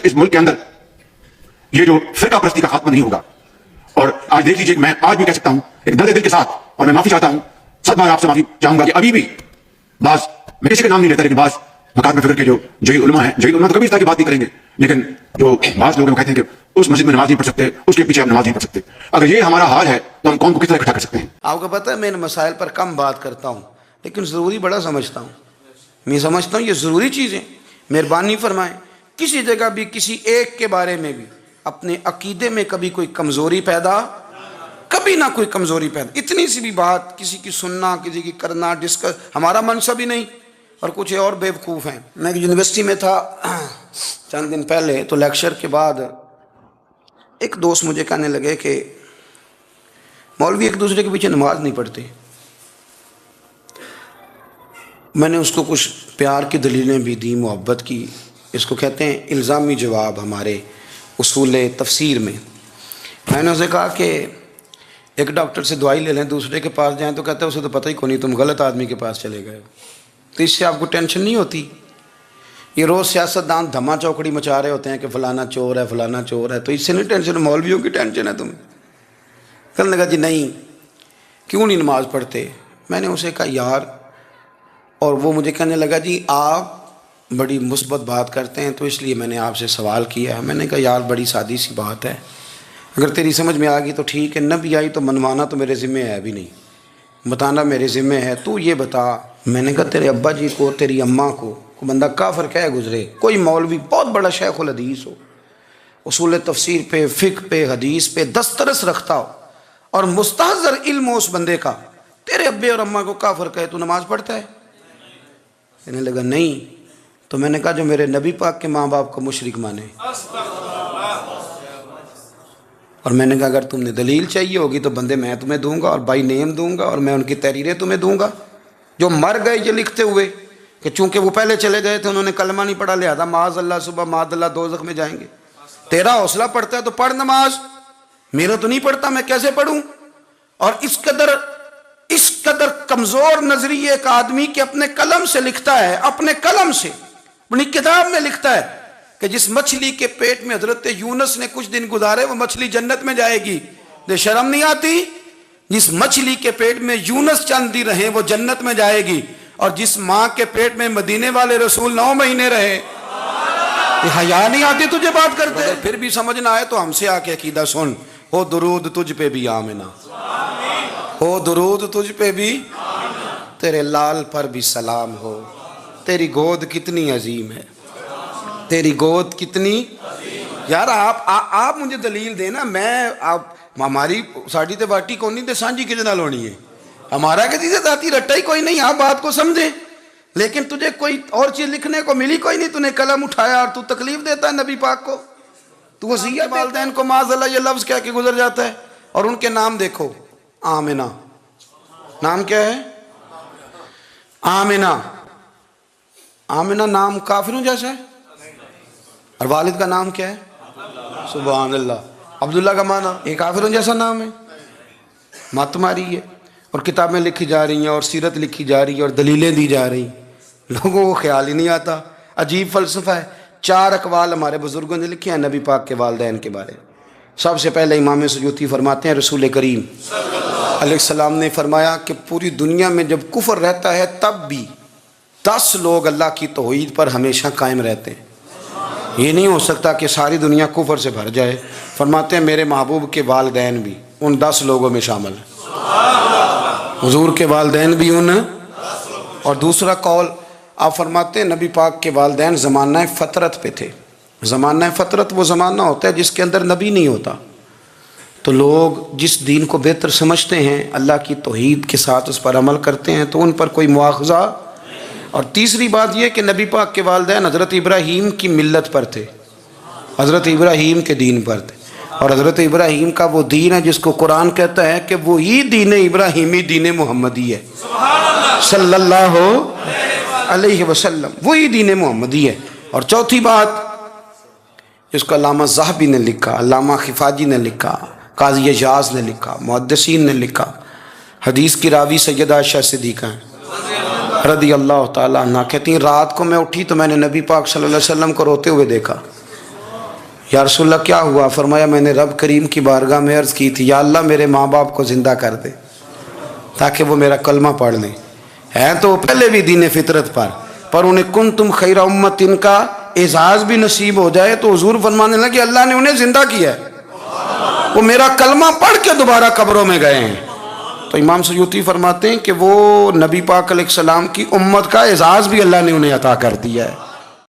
इस मुल्क के अंदर ये जो फिरका परस्ती का खात्मा नहीं होगा। और आज देख लीजिए, मैं आज भी कह सकता हूं एक दर्द दिल के साथ, और मैं माफी चाहता हूं, 7 बार आपसे माफी चाहूंगा कि अभी भी बास, मैं किसी का नाम नहीं लेता, लेकिन बास मकाम फिक्र के जो जई उलमा है, जई उलमा तो कभी इस तरह की बात नहीं करेंगे, लेकिन जो बास लोग कहते हैं कि उस मस्जिद में नमाज नहीं पढ़ सकते, उसके पीछे आप नमाज नहीं पढ़ सकते। अगर ये हमारा हाल है तो हम कौन को किस तरह इकट्ठा कर सकते हैं? आपको पता है मैं इन मसाइल पर कम बात करता हूँ, लेकिन ज़रूरी बड़ा समझता हूँ। मैं समझता हूँ ये ज़रूरी चीज़ें। मेहरबानी फरमाएं, किसी जगह भी किसी एक के बारे में भी अपने अकीदे में कभी कोई कमज़ोरी पैदा, कभी ना कोई कमज़ोरी पैदा, इतनी सी भी बात किसी की सुनना, किसी की करना, डिस्कस, हमारा मनसब ही नहीं। और कुछ और बेवकूफ़ हैं। मैं यूनिवर्सिटी में था चंद दिन पहले, तो लेक्चर के बाद एक दोस्त मुझे कहने लगे कि मौलवी एक दूसरे के पीछे नमाज नहीं पढ़ते। मैंने उसको कुछ प्यार की दलीलें भी दी, मोहब्बत की। इसको कहते हैं इल्ज़ामी जवाब हमारे उसूल तफसीर में। मैंने उसे कहा कि एक डॉक्टर से दवाई ले लें, दूसरे के पास जाएं तो कहता है उसे तो पता ही कौन नहीं, तुम गलत आदमी के पास चले गए हो। तो इससे आपको टेंशन नहीं होती? ये रोज़ सियासतदान धमा चौकड़ी मचा रहे होते हैं कि फ़लाना चोर है, फ़लाना चोर है, तो इससे नहीं टेंशन, मौलवियों की टेंशन है तुम्हें। कहने लगा जी नहीं, क्यों नहीं नमाज़ पढ़ते? मैंने उसे कहा यार, और वो मुझे कहने लगा जी आप बड़ी मुस्बत बात करते हैं तो इसलिए मैंने आपसे सवाल किया है। मैंने कहा यार बड़ी सादी सी बात है, अगर तेरी समझ में आ गई तो ठीक है, न भी आई तो मनवाना तो मेरे ज़िम्मे है भी नहीं, बताना मेरे ज़िम्मे है। तू ये बता, मैंने कहा तेरे अब्बा जी को, तेरी अम्मा को बंदा काफिर कह गुजरे, कोई मौलवी बहुत बड़ा शेखुल हदीस हो, उसूल तफसीर पे, फ़िक़्ह पे, हदीस पे दस्तरस रखता हो, और मुस्तहज़र इल्म हो उस बंदे का, तेरे अब्बे और अम्मा को काफिर कहे, तू नमाज़ पढ़ता है? कहने लगा नहीं। तो मैंने कहा जो मेरे नबी पाक के माँ बाप को मुशरिक माने। और मैंने कहा अगर तुमने दलील चाहिए होगी तो बंदे मैं तुम्हें दूंगा और बाई नेम दूंगा, और मैं उनकी तहरीरें तुम्हें दूंगा जो मर गए ये लिखते हुए कि चूंकि वो पहले चले गए थे, उन्होंने कलमा नहीं पढ़ा, लिहाजा माज़ अल्लाह सुबह माज़ अल्लाह दोज़ख में जाएंगे। तेरा हौसला पढ़ता है तो पढ़ नमाज, मेरा तो नहीं पढ़ता, मैं कैसे पढ़ूं? और इस कदर कमज़ोर नजरिए का आदमी कि अपने कलम से लिखता है, अपने कलम से अपनी किताब में लिखता है कि जिस मछली के पेट में हजरत यूनुस ने कुछ दिन गुजारे वो मछली जन्नत में जाएगी। दे शर्म नहीं आती? जिस मछली के पेट में यूनुस चंद दिन रहे वो जन्नत में जाएगी, और जिस माँ के पेट में मदीने वाले रसूल 9 महीने रहे, ये हया नहीं आती तुझे बात करते? अगर फिर भी समझ ना आए तो हमसे आके अकीदा सुन। हो दुरूद तुझ पे भी आमिना, हो दुरूद तुझ पे भी, तेरे लाल पर भी सलाम हो, तेरी गोद कितनी अजीम है, तेरी गोद कितनी। यार आप मुझे दलील देना, मैं आप हमारी साड़ी ते बाटी कौन नहीं ते सांझी किस नाल होनी है, हमारा किसी से जाती रट्टा ही कोई नहीं। आप बात को समझे, लेकिन तुझे कोई और चीज लिखने को मिली कोई नहीं, तूने कलम उठाया और तू तकलीफ देता है नबी पाक को, तू वसीयत वालिदैन को माज़अल्लाह ये लफ्ज कह के गुजर जाता है। और उनके नाम देखो, आमिना, नाम क्या है? आमिना। आमिना नाम काफिरों जैसा है, और वालिद का नाम क्या है? सुभान अल्लाह। अब्दुल्ला का माना एक काफिरों जैसा नाम है। मत मारी है, और किताबें लिखी जा रही हैं, और सीरत लिखी जा रही है, और दलीलें दी जा रही, लोगों को ख्याल ही नहीं आता। अजीब फ़लसफ़ा है। 4 अक़वाल हमारे बुज़ुर्गों ने लिखे हैं नबी पाक के वालिदैन के बारे में। सबसे पहले इमाम सयूती फरमाते हैं रसूल करीम अलैहिस्सलाम ने फरमाया कि पूरी दुनिया में जब कुफ़र रहता है तब भी 10 लोग अल्लाह की तौहीद पर हमेशा कायम रहते हैं। ये नहीं हो सकता कि सारी दुनिया कुफ़र से भर जाए। फरमाते हैं मेरे महबूब के वालिदैन भी उन 10 लोगों में शामिल हैं, हुजूर के वालिदैन भी उन। और दूसरा कौल आप फरमाते हैं नबी पाक के वालिदैन ज़माना फ़तरत पे थे। ज़माना फ़तरत वो ज़माना होता है जिसके अंदर नबी नहीं होता, तो लोग जिस दीन को बेहतर समझते हैं, अल्लाह की तौहीद के साथ उस पर अमल करते हैं, तो उन पर कोई मुआख़ज़ा। और तीसरी बात यह कि नबी पाक के वालिदैन हज़रत इब्राहीम की मिल्लत पर थे, हज़रत इब्राहीम के दीन पर थे, और हज़रत इब्राहीम का वो दीन है जिसको कुरान कहता है कि वही दीन इब्राहीमी दीन मुहम्मदी है सल्लल्लाहु अलैहि वसल्लम, वही दीन मुहम्मदी है। और चौथी बात जिसको अल्लामा ज़हबी ने लिखा, अल्लामा खिफाजी ने लिखा, काज़ी एजाज ने लिखा, मुहद्दिसीन ने लिखा, हदीस की रावी सैयदा आयशा सिद्दीक़ा रदी अल्लाह ताला अन्हा कहती हैं रात को मैं उठी तो मैंने नबी पाक सल्लल्लाहु अलैहि वसल्लम को रोते हुए देखा। یا رسول اللہ کیا ہوا؟ فرمایا میں نے رب کریم کی بارگاہ میں عرض کی تھی، یا اللہ میرے ماں باپ کو زندہ کر دے تاکہ وہ میرا کلمہ پڑھ لیں، ہیں تو پہلے بھی دین فطرت پر انہیں کنتم خیر امت ان کا اعزاز بھی نصیب ہو جائے تو حضور فرمانے لگے اللہ نے انہیں زندہ کیا ہے، وہ میرا کلمہ پڑھ کے دوبارہ قبروں میں گئے ہیں۔ تو امام سیوطی فرماتے ہیں کہ وہ نبی پاک علیہ السلام کی امت کا اعزاز بھی اللہ نے انہیں عطا کر دیا ہے۔